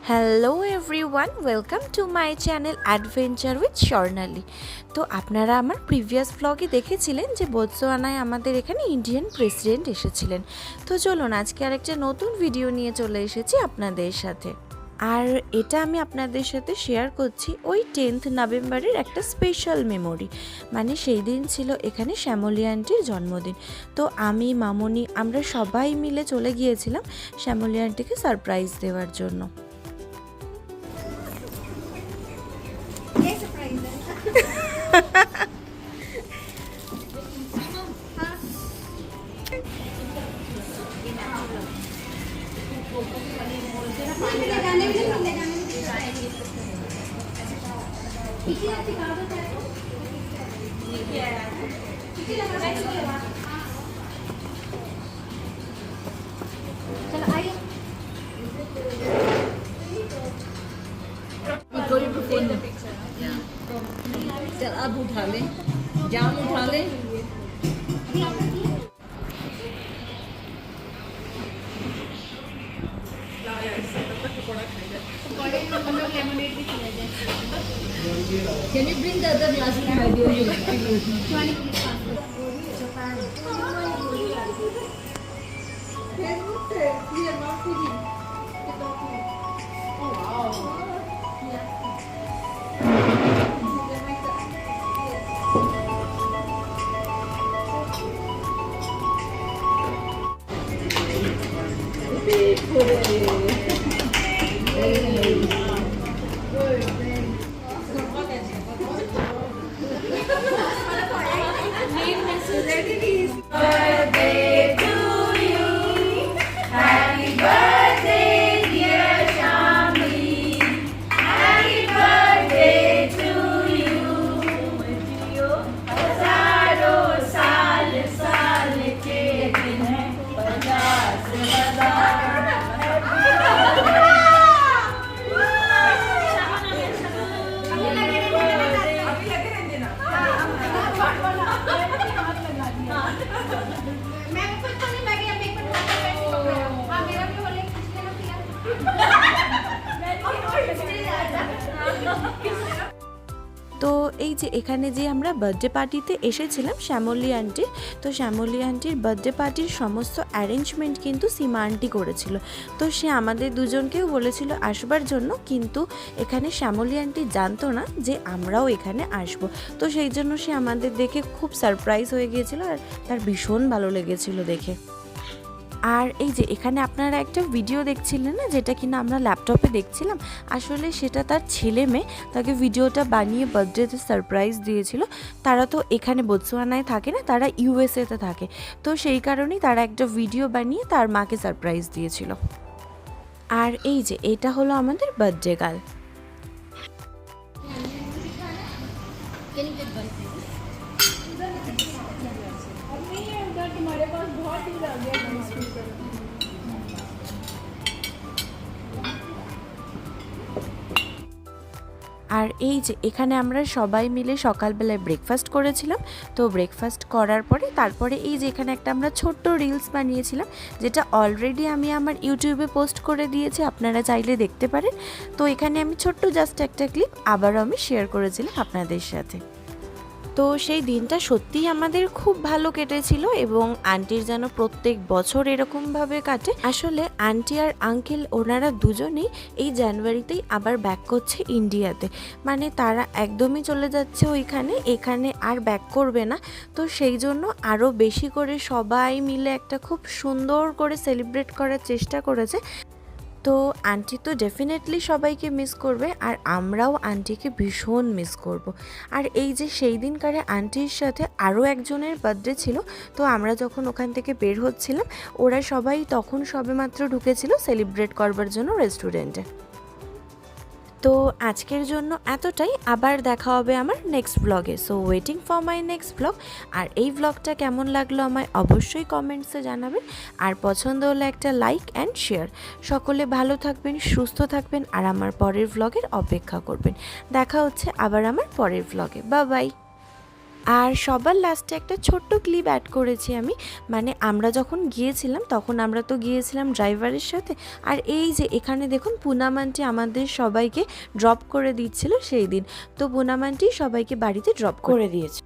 Hello everyone, welcome to my channel adventure with Swarnali. তো আপনারা আমার প্রিভিয়াস ব্লগে দেখেছিলেন যে বোতসোয়ানায় আমাদের এখানে ইন্ডিয়ান প্রেসিডেন্ট এসেছিলেন। তো চলুন আজকে আরেকটা নতুন ভিডিও নিয়ে চলে এসেছি আপনাদের সাথে। আর এটা আমি আপনাদের সাথে শেয়ার করছি ওই 10th নভেম্বরের একটা স্পেশাল মেমোরি। মানে সেই দিন ছিল এখানে শ্যামলী আন্টির জন্মদিন। তো আমি মামনি আমরা সবাই মিলে চলে গিয়েছিলাম শ্যামলী আন্টিকে সারপ্রাইজ দেওয়ার জন্য। चल अब उठा ले, जाम उठा ले। Can you bring the other glass of video? তো এই যে এখানে যে আমরা বার্থডে পার্টিতে এসেছিলাম শ্যামলী আন্টির, তো শ্যামলী আন্টির বার্থডে পার্টির সমস্ত অ্যারেঞ্জমেন্ট কিন্তু সীমা আন্টি করেছিল। তো সে আমাদের দুজনকেও বলেছিল আসবার জন্য, কিন্তু এখানে শ্যামলী আন্টি জানতো না যে আমরাও এখানে আসব। তো সেই জন্য সে আমাদের দেখে খুব সারপ্রাইজ হয়ে গিয়েছিল আর তার ভীষণ ভালো লেগেছিল দেখে। আর এই যে এখানে আপনারা একটা ভিডিও দেখছিলেন না, যেটা কিনা আমরা ল্যাপটপে দেখছিলাম, আসলে সেটা তার ছেলে মেয়ে তাকে ভিডিওটা বানিয়ে বার্থডেতে সারপ্রাইজ দিয়েছিল। তারা তো এখানে বোতসোয়ানায় থাকে না, তারা ইউএসএতে থাকে। তো সেই কারণেই তারা একটা ভিডিও বানিয়ে তার মাকে সারপ্রাইজ দিয়েছিল। আর এই যে এটা হলো আমাদের বার্থডে গার্ল। আর এই যে এখানে আমরা সবাই মিলে সকালবেলায় ব্রেকফাস্ট করেছিলাম। তো ব্রেকফাস্ট করার পরে তারপরে এই যে এখানে একটা আমরা ছোট্ট রিলস বানিয়েছিলাম, যেটা অলরেডি আমি আমার ইউটিউবে পোস্ট করে দিয়েছি, আপনারা চাইলে দেখতে পারেন। তো এখানে আমি ছোট্ট জাস্ট একটা ক্লিপ আবারও আমি শেয়ার করেছিলাম আপনাদের সাথে। তো সেই দিনটা সত্যিই আমাদের খুব ভালো কেটেছিল এবং আন্টির যেন প্রত্যেক বছর এরকমভাবে কাটে। আসলে আন্টি আর আঙ্কেল ওনারা দুজনেই এই জানুয়ারিতেই আবার ব্যাক করছে ইন্ডিয়াতে, মানে তারা একদমই চলে যাচ্ছে ওইখানে, এখানে আর ব্যাক করবে না। তো সেই জন্য আরও বেশি করে সবাই মিলে একটা খুব সুন্দর করে সেলিব্রেট করার চেষ্টা করেছে। তো আন্টি তো ডেফিনেটলি সবাইকে মিস করবে আর আমরাও আন্টিকে ভীষণ মিস করব। আর এই যে সেই দিনকারে আন্টির সাথে আরও একজনের বার্থডে ছিল। তো আমরা যখন ওখান থেকে বের হচ্ছিলাম, ওরা সবাই তখন সবেমাত্র ঢুকেছিল সেলিব্রেট করবার জন্য রেস্টুরেন্টে। তো আজকের জন্য এতটাই, আবার দেখা হবে আমার নেক্সট ব্লগে। So waiting for my next blog. আর এই ব্লগটা কেমন লাগলো আমায় অবশ্যই কমেন্টসে জানাবেন, আর পছন্দ হলে একটা লাইক অ্যান্ড শেয়ার। সকলে ভালো থাকবেন, সুস্থ থাকবেন, আর আমার পরের ব্লগের অপেক্ষা করবেন। দেখা হচ্ছে আবার আমার পরের ব্লগে। Bye bye. আর সবার লাস্টে একটা ছোট্ট ক্লিপ অ্যাড করেছি আমি, মানে আমরা যখন গিয়েছিলাম তখন আমরা তো গিয়েছিলাম ড্রাইভারের সাথে, আর এই যে এখানে দেখুন পুনাম আন্টি আমাদের সবাইকে ড্রপ করে দিচ্ছিল সেই দিন, তো পুনাম আন্টি সবাইকে বাড়িতে ড্রপ করে দিয়েছে।